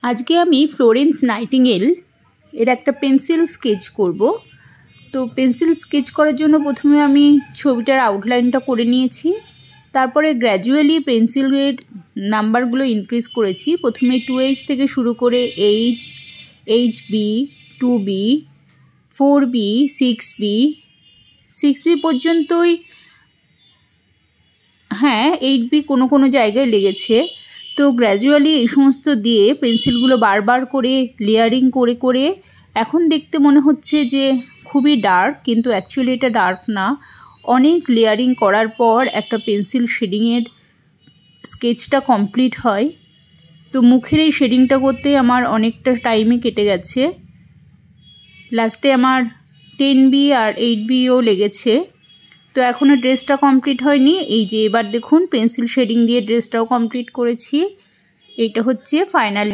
আজকে আমি Florence nightingale এর একটা পেন্সিল স্কেচ করব। তো পেন্সিল স্কেচ করার জন্য প্রথমে আমি ছবিটার আউটলাইনটা করে নিয়েছি, তারপরে গ্র্যাজুয়ালি পেন্সিলের নাম্বারগুলো ইনক্রিজ করেছি। প্রথমে 2H থেকে শুরু করে H, HB, 2B, 4B, 6B, 6B পর্যন্তই, হ্যাঁ 8B কোনো জায়গায় লেগেছে। তো গ্র্যাজুয়ালি এই সমস্ত দিয়ে পেন্সিলগুলো বারবার করে লেয়ারিং করে করে এখন দেখতে মনে হচ্ছে যে খুবই ডার্ক, কিন্তু অ্যাকচুয়ালি এটা ডার্ক না। অনেক লেয়ারিং করার পর একটা পেন্সিল শেডিংয়ের স্কেচটা কমপ্লিট হয়। তো মুখের এই শেডিংটা করতে আমার অনেকটা টাইমই কেটে গেছে। লাস্টে আমার 10B আর 8Bও লেগেছে। তো এখনও ড্রেসটা কমপ্লিট হয়নি। এই যে এবার দেখুন পেন্সিল শেডিং দিয়ে ড্রেসটাও কমপ্লিট করেছি। এইটা হচ্ছে ফাইনাল।